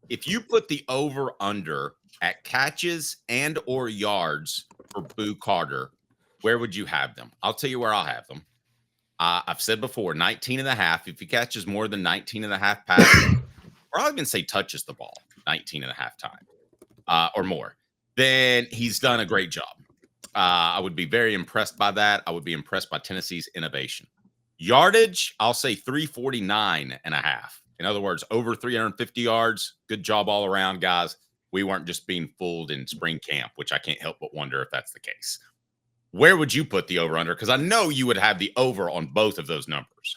If you put the over under at catches and or yards for Boo Carter, where would you have them? I'll tell you where I'll have them. I've said before, 19 and a half. If he catches more than 19 and a half passes, or I'll even say touches the ball 19 and a half times or more, then he's done a great job. I would be very impressed by that. I would be impressed by Tennessee's innovation. Yardage, I'll say 349 and a half. In other words, over 350 yards. Good job all around, guys. We weren't just being fooled in spring camp, which I can't help but wonder if that's the case. Where would you put the over under? Because I know you would have the over on both of those numbers.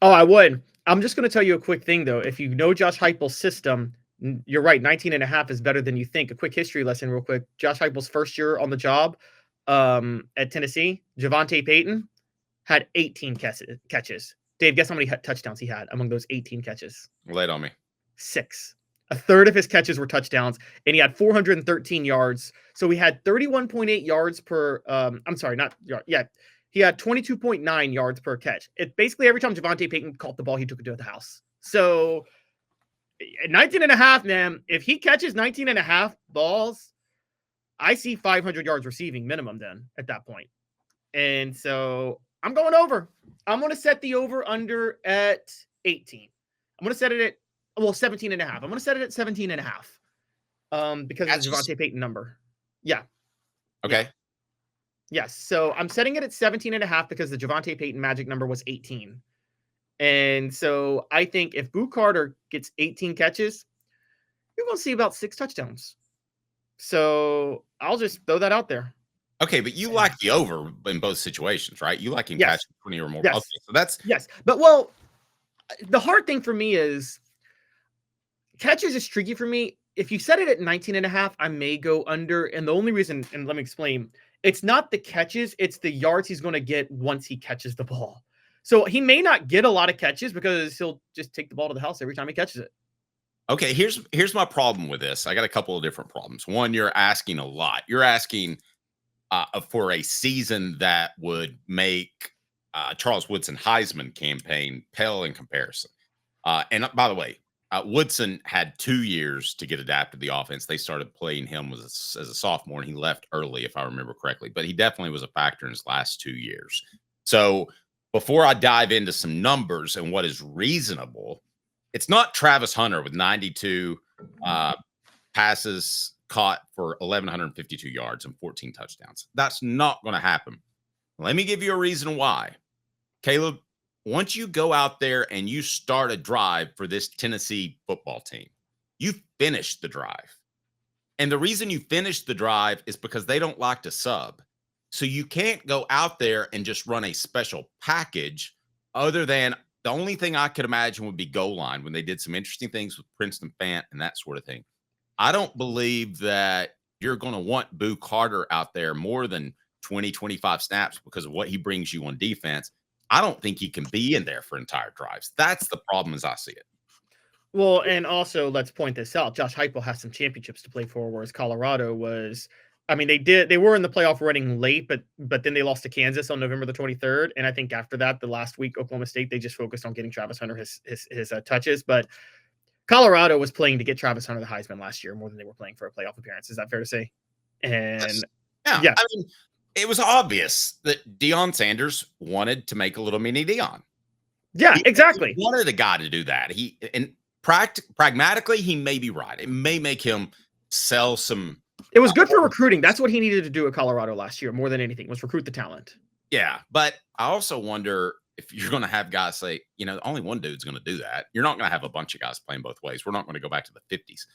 Oh, I would. I'm just going to tell you a quick thing, though. If you know Josh Heupel's system, you're right. 19 and a half is better than you think. A quick history lesson real quick. Josh Heupel's first year on the job at Tennessee, Javonte Payton had 18 catches. Dave, guess how many touchdowns he had among those 18 catches? Lay it on me. 6. A third of his catches were touchdowns, and he had 413 yards. So he had 31.8 yards per I'm sorry, not yard. Yeah. He had 22.9 yards per catch. It basically every time Javonte Payton caught the ball, he took it to the house. So 19 and a half, man, if he catches 19 and a half balls, I see 500 yards receiving minimum then at that point. And so I'm going over. I'm going to set the over under at 18. I'm going to set it at 17 and a half. I'm going to set it at 17 and a half. Because of the Javonte Payton number. Yeah. Okay. Yeah. Yes. So I'm setting it at 17 and a half because the Javonte Payton magic number was 18. And so I think if Boo Carter gets 18 catches, you're going to see about 6 touchdowns. So I'll just throw that out there. Okay, but you like the over in both situations, right? You like him catching 20 or more. Yes. Okay, so that's yes. But well, the hard thing for me is catches is tricky for me. If you set it at 19 and a half, I may go under. And the only reason, and let me explain, it's not the catches, it's the yards he's going to get once he catches the ball. So he may not get a lot of catches because he'll just take the ball to the house every time he catches it. Okay, here's my problem with this. I got a couple of different problems. One, you're asking a lot. You're asking for a season that would make Charles Woodson Heisman campaign pale in comparison. And by the way, Woodson had 2 years to get adapted to the offense. They started playing him as a sophomore, and he left early, if I remember correctly. But he definitely was a factor in his last 2 years. So before I dive into some numbers and what is reasonable, it's not Travis Hunter with 92 passes caught for 1,152 yards and 14 touchdowns. That's not going to happen. Let me give you a reason why. Caleb, once you go out there and you start a drive for this Tennessee football team, you finish the drive. And the reason you finish the drive is because they don't like to sub. So you can't go out there and just run a special package other than the only thing I could imagine would be goal line when they did some interesting things with Princeton Fant and that sort of thing. I don't believe that you're going to want Boo Carter out there more than 20, 25 snaps because of what he brings you on defense. I don't think he can be in there for entire drives. That's the problem as I see it. Well, and also let's point this out. Josh Heupel has some championships to play for, whereas Colorado was, I mean, they were in the playoff running late, but then they lost to Kansas on November the 23rd. And I think after that, the last week, Oklahoma State, they just focused on getting Travis Hunter his touches. But Colorado was playing to get Travis Hunter the Heisman last year more than they were playing for a playoff appearance. Is that fair to say? And yeah. I mean, it was obvious that Deion Sanders wanted to make a little mini Deion. Yeah, exactly. He wanted a guy to do that. Pragmatically, he may be right. It may make him sell some. It was good for recruiting. That's what he needed to do at Colorado last year more than anything, was recruit the talent. Yeah, but I also wonder if you're going to have guys say, only one dude's going to do that. You're not going to have a bunch of guys playing both ways. We're not going to go back to the 50s.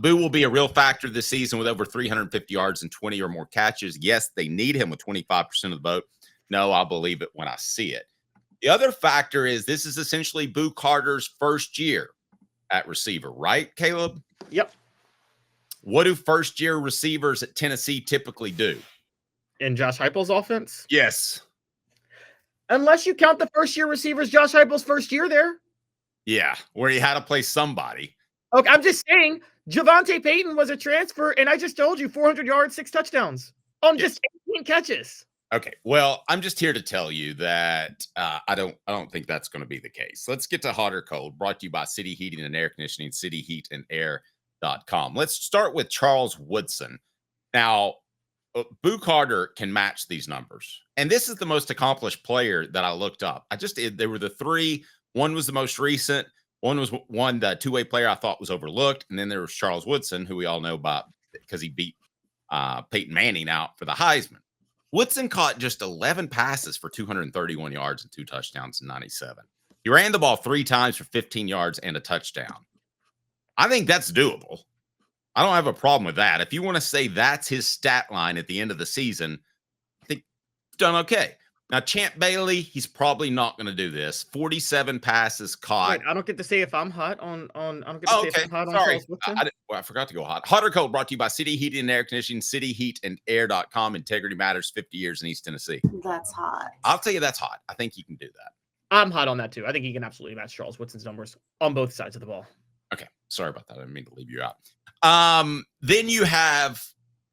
Boo will be a real factor this season with over 350 yards and 20 or more catches. Yes, they need him with 25% of the vote. No, I'll believe it when I see it. The other factor is this is essentially Boo Carter's first year at receiver, right, Caleb? Yep. What do first-year receivers at Tennessee typically do? In Josh Heupel's offense? Yes. Unless you count the first-year receivers, Josh Heupel's first year there. Yeah, where he had to play somebody. Okay, I'm just saying, Javonte Payton was a transfer, and I just told you 400 yards, 6 touchdowns on just 18 catches. Okay. Well, I'm just here to tell you that I don't think that's going to be the case. Let's get to hot or cold. Brought to you by City Heating and Air Conditioning, cityheatandair.com. Let's start with Charles Woodson. Now, Boo Carter can match these numbers, and this is the most accomplished player that I looked up. They were the three. One was the most recent. One was the two-way player I thought was overlooked, and then there was Charles Woodson, who we all know about because he beat Peyton Manning out for the Heisman. Woodson caught just 11 passes for 231 yards and 2 touchdowns in 97. He ran the ball 3 times for 15 yards and a touchdown. I think that's doable. I don't have a problem with that. If you want to say that's his stat line at the end of the season, I think he's done okay. Now, Champ Bailey, he's probably not going to do this. 47 passes caught. Wait, I don't get to say if I'm hot on. I don't get to say if I'm hot on Charles Woodson. I forgot to go hot. Hot or cold, brought to you by City Heating and Air Conditioning, cityheatandair.com. Integrity matters, 50 years in East Tennessee. That's hot. I'll tell you that's hot. I think you can do that. I'm hot on that too. I think he can absolutely match Charles Woodson's numbers on both sides of the ball. Okay. Sorry about that. I didn't mean to leave you out. Then you have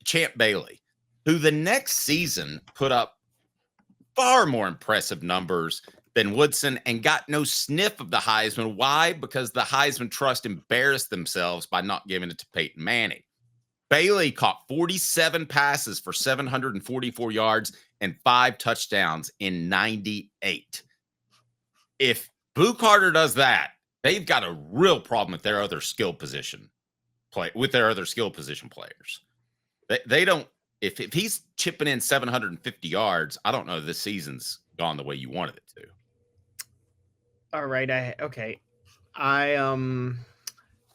Champ Bailey, who the next season put up far more impressive numbers than Woodson and got no sniff of the Heisman. Why? Because the Heisman Trust embarrassed themselves by not giving it to Peyton Manning. Bailey caught 47 passes for 744 yards and 5 touchdowns in 98. If Boo Carter does that, they've got a real problem with their other skill position players. They don't. If he's chipping in 750 yards, I don't know if this season's gone the way you wanted it to. All right.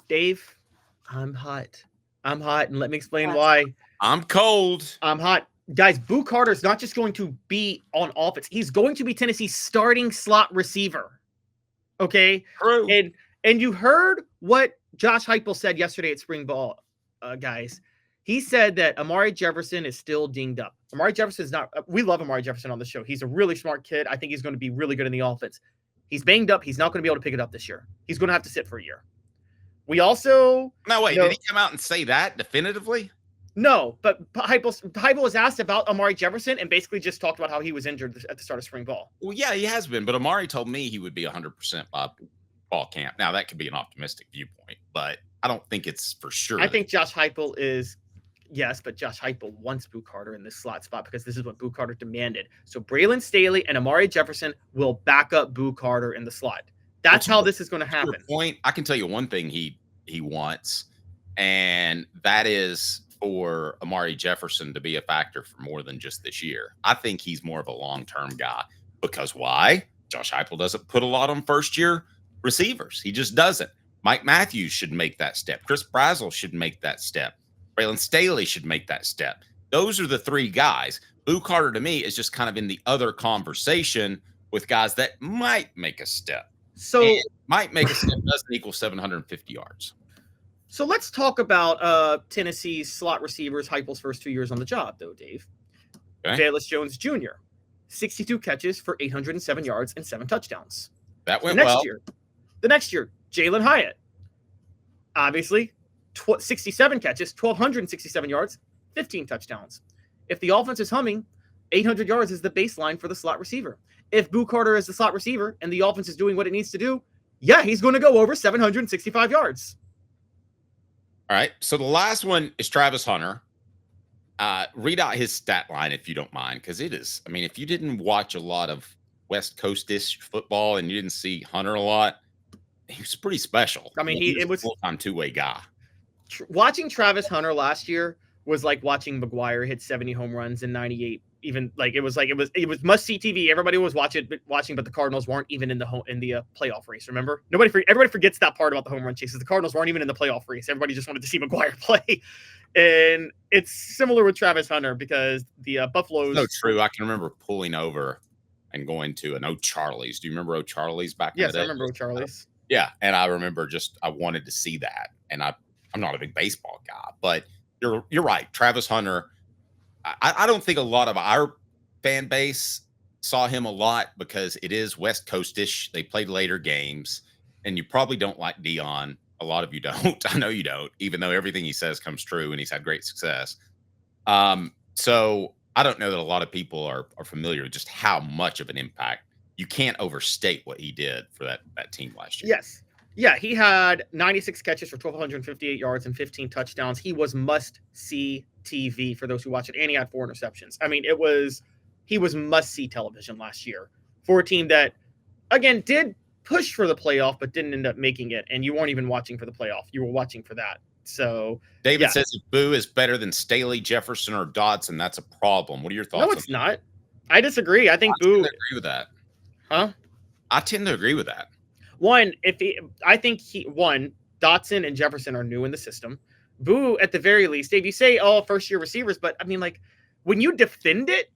Dave, I'm hot. And let me explain why. I'm cold. I'm hot. Guys, Boo Carter's not just going to be on offense. He's going to be Tennessee's starting slot receiver. Okay? True. And you heard what Josh Heupel said yesterday at spring ball, guys. He said that Amari Jefferson is still dinged up. Amari Jefferson is not. We love Amari Jefferson on the show. He's a really smart kid. I think he's going to be really good in the offense. He's banged up. He's not going to be able to pick it up this year. He's going to have to sit for a year. We also. No, wait. Did he come out and say that definitively? No, but Heupel was asked about Amari Jefferson and basically just talked about how he was injured at the start of spring ball. Well, yeah, he has been. But Amari told me he would be 100% by fall camp. Now, that could be an optimistic viewpoint, but I don't think it's for sure. I think Josh Heupel is. Yes, but Josh Heupel wants Boo Carter in this slot spot because this is what Boo Carter demanded. So Braylon Staley and Amari Jefferson will back up Boo Carter in the slot. That's how this is going to happen. Point. I can tell you one thing he wants, and that is for Amari Jefferson to be a factor for more than just this year. I think he's more of a long-term guy because why? Josh Heupel doesn't put a lot on first-year receivers. He just doesn't. Mike Matthews should make that step. Chris Brazzell should make that step. Braylon Staley should make that step. Those are the 3 guys. Boo Carter, to me, is just kind of in the other conversation with guys that might make a step. So and might make a step doesn't equal 750 yards. So let's talk about Tennessee's slot receivers, Heupel's first 2 years on the job, though, Dave. Okay. Velus Jones Jr., 62 catches for 807 yards and 7 touchdowns. That went well. The next year, Jalen Hyatt, obviously, 67 catches, 1,267 yards, 15 touchdowns. If the offense is humming, 800 yards is the baseline for the slot receiver. If Boo Carter is the slot receiver and the offense is doing what it needs to do, yeah, he's going to go over 765 yards. All right. So the last one is Travis Hunter. Read out his stat line if you don't mind, because it is. I mean, if you didn't watch a lot of West Coast-ish football and you didn't see Hunter a lot, he was pretty special. I mean, he was a full-time two-way guy. Watching Travis Hunter last year was like watching McGuire hit 70 home runs in 98. Even like it was must-see TV. Everybody was watching, but the Cardinals weren't even in the playoff race. Remember, everybody forgets that part about the home run chases. The Cardinals weren't even in the playoff race. Everybody just wanted to see McGuire play, and it's similar with Travis Hunter because the Buffaloes. So true. I can remember pulling over and going to an O'Charlie's. Do you remember O'Charlie's back in the day? Yes, I remember O'Charlie's. Yeah, and I remember I wanted to see that, and I'm not a big baseball guy, but you're right. Travis Hunter. I don't think a lot of our fan base saw him a lot because it is West Coast-ish. They played later games, and you probably don't like Dion. A lot of you don't. I know you don't, even though everything he says comes true and he's had great success. So I don't know that a lot of people are familiar with just how much of an impact. You can't overstate what he did for that team last year. Yes. Yeah, he had 96 catches for 1,258 yards and 15 touchdowns. He was must-see TV for those who watch it, and he had 4 interceptions. I mean, he was must-see television last year for a team that, again, did push for the playoff, but didn't end up making it, and you weren't even watching for the playoff. You were watching for that. So David says if Boo is better than Staley, Jefferson, or Dodson, that's a problem. What are your thoughts? No, it's not. I disagree. I think Boo. I agree with that. Huh? I tend to agree with that. I think Dotson and Jefferson are new in the system. Boo, at the very least, Dave, you say, first-year receivers, but I mean, like, when you defend it,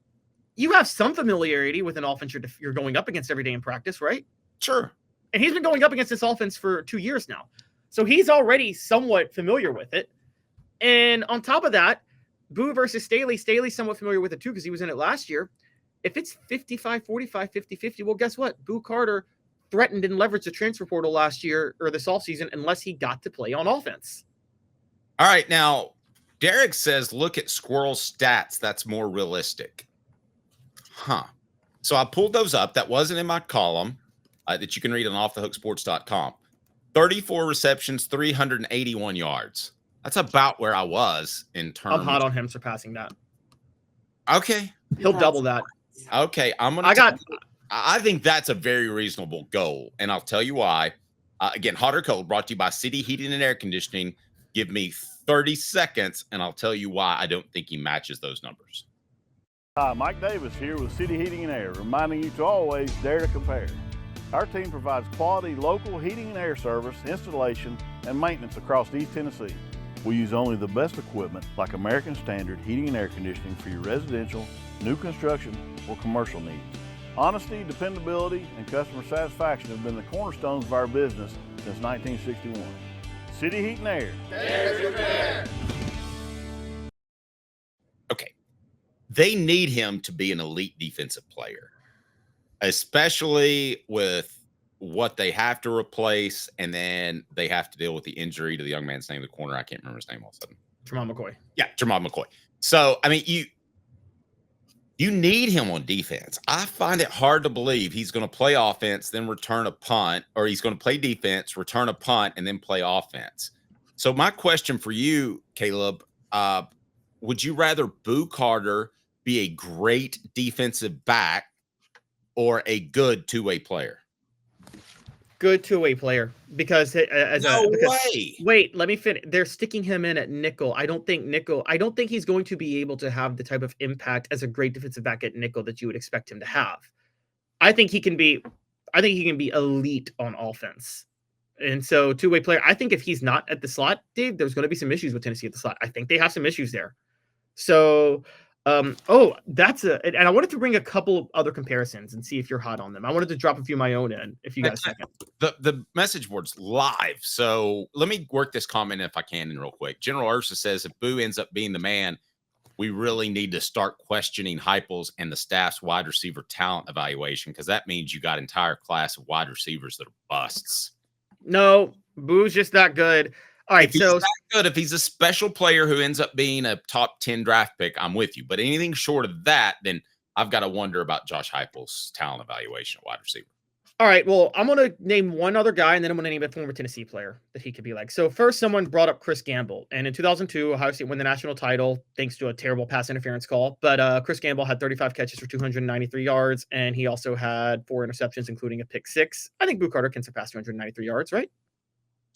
you have some familiarity with an offense you're going up against every day in practice, right? Sure. And he's been going up against this offense for 2 years now. So he's already somewhat familiar with it. And on top of that, Boo versus Staley's somewhat familiar with it too because he was in it last year. If it's 55-45, 50-50, well, guess what? Boo Carter threatened and leveraged the transfer portal last year or this offseason unless he got to play on offense. All right. Now, Derek says, look at Squirrel's stats. That's more realistic. Huh. So I pulled those up. That wasn't in my column that you can read on offthehooksports.com. 34 receptions, 381 yards. That's about where I was in terms. I'm hot on him surpassing that. Okay. He'll double that. Okay. I think that's a very reasonable goal. And I'll tell you why. Again, Hot or Cold brought to you by City Heating and Air Conditioning. Give me 30 seconds and I'll tell you why I don't think he matches those numbers. Hi, Mike Davis here with City Heating and Air, reminding you to always dare to compare. Our team provides quality local heating and air service, installation, and maintenance across East Tennessee. We use only the best equipment like American Standard Heating and Air Conditioning for your residential, new construction, or commercial needs. Honesty, dependability, and customer satisfaction have been the cornerstones of our business since 1961. City Heat and Air. Dare to compare. Okay. They need him to be an elite defensive player, especially with what they have to replace, and then they have to deal with the injury to the young man's name, the corner. I can't remember his name all of a sudden. Jamal McCoy. Yeah, Jamal McCoy. So, I mean, you need him on defense. I find it hard to believe he's going to play offense, then return a punt, or he's going to play defense, return a punt, and then play offense. So my question for you, Caleb, would you rather Boo Carter be a great defensive back or a good two-way player? Good two-way player because wait, let me finish. They're sticking him in at nickel. I don't think he's going to be able to have the type of impact as a great defensive back at nickel that you would expect him to have. I think he can be elite on offense. And so two-way player, I think if he's not at the slot, Dave, there's going to be some issues with Tennessee at the slot. I think they have some issues there. So and I wanted to bring a couple of other comparisons and see if you're hot on them. I wanted to drop a few of my own in, if you got a second. The message board's live, so let me work this comment if I can in real quick. General Ursa says if Boo ends up being the man, we really need to start questioning Heupel's and the staff's wide receiver talent evaluation because that means you got entire class of wide receivers that are busts. No, Boo's just that good. All right, if he's a special player who ends up being a top 10 draft pick, I'm with you. But anything short of that, then I've got to wonder about Josh Heupel's talent evaluation at wide receiver. All right, well, I'm going to name one other guy, and then I'm going to name a former Tennessee player that he could be like. So first, someone brought up Chris Gamble. And in 2002, Ohio State won the national title thanks to a terrible pass interference call. But Chris Gamble had 35 catches for 293 yards, and he also had 4 interceptions, including a pick 6. I think Boo Carter can surpass 293 yards, right?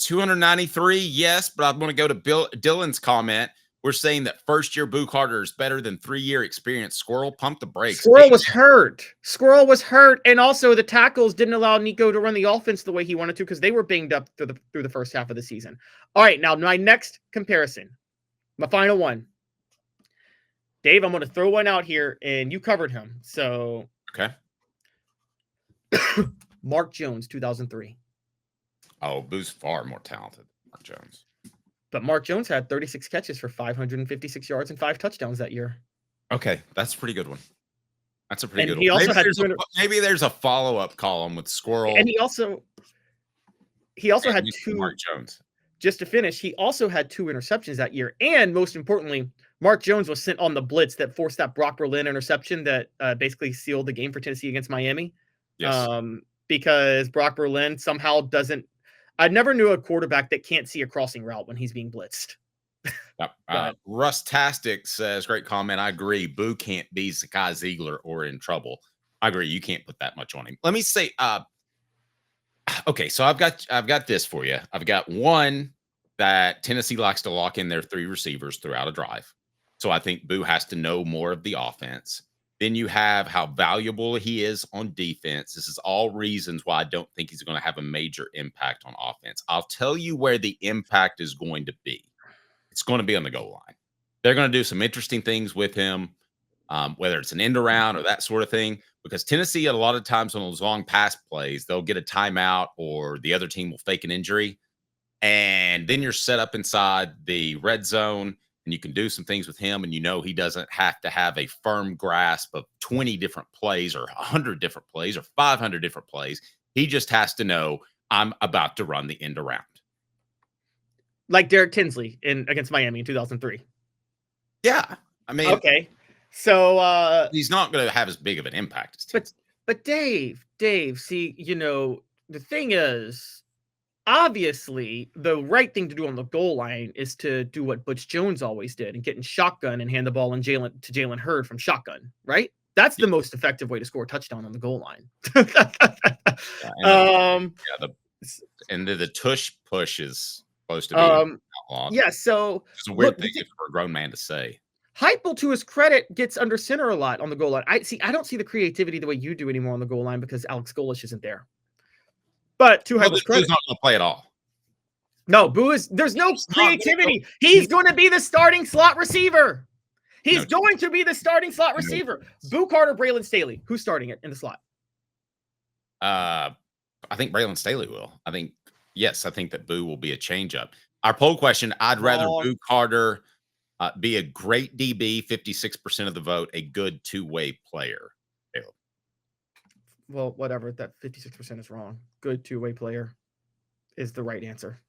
293, yes, but I'm going to go to Dylan's comment. We're saying that first-year Boo Carter is better than 3-year experience. Squirrel, pump the brakes. Squirrel was hurt. And also the tackles didn't allow Nico to run the offense the way he wanted to because they were banged up through the first half of the season. All right, now my next comparison, my final one. Dave, I'm going to throw one out here, and you covered him. So, okay. Mark Jones, 2003. Oh, Boo's far more talented than Mark Jones. But Mark Jones had 36 catches for 556 yards and 5 touchdowns that year. Okay, that's a pretty good one. That's a pretty good he one. Also Maybe there's a follow-up column with Squirrel. And he also had 2 Mark Jones. Just to finish, he also had 2 interceptions that year. And most importantly, Mark Jones was sent on the blitz that forced that Brock Berlin interception that basically sealed the game for Tennessee against Miami. Yes. Because Brock Berlin somehow doesn't. I never knew a quarterback that can't see a crossing route when he's being blitzed. Rustastic says, great comment. I agree. Boo can't be Zakai Ziegler or in trouble. I agree. You can't put that much on him. Let me say, okay, so I've got this for you. I've got one that Tennessee likes to lock in their 3 receivers throughout a drive. So I think Boo has to know more of the offense. Then you have how valuable he is on defense. This is all reasons why I don't think he's going to have a major impact on offense. I'll tell you where the impact is going to be. It's going to be on the goal line. They're going to do some interesting things with him, whether it's an end around or that sort of thing, because Tennessee, a lot of times on those long pass plays, they'll get a timeout or the other team will fake an injury. And then you're set up inside the red zone and you can do some things with him. And you know, he doesn't have to have a firm grasp of 20 different plays or 100 different plays or 500 different plays. He just has to know I'm about to run the end around. Like Derek Tinsley against Miami in 2003. Yeah. I mean, okay. So he's not going to have as big of an impact as Tinsley. But Dave, see, you know, the thing is, obviously, the right thing to do on the goal line is to do what Butch Jones always did and get in shotgun and hand the ball to Jalen Hurd from shotgun, right? That's the most effective way to score a touchdown on the goal line. And the tush push is supposed to be outlawed. Yeah, so it's a weird thing for a grown man to say. Heupel, to his credit, gets under center a lot on the goal line. I don't see the creativity the way you do anymore on the goal line because Alex Golesh isn't there. But to Heupel's credit, Boo's not going to play at all. No, there's no creativity. He's going to be the starting slot receiver. He's going to be the starting slot receiver. Boo Carter, Braylon Staley. Who's starting it in the slot? I think Braylon Staley will. I think that Boo will be a changeup. Our poll question, I'd rather Boo Carter be a great DB, 56% of the vote, a good two-way player. Well, whatever. That 56% is wrong. Good two-way player is the right answer.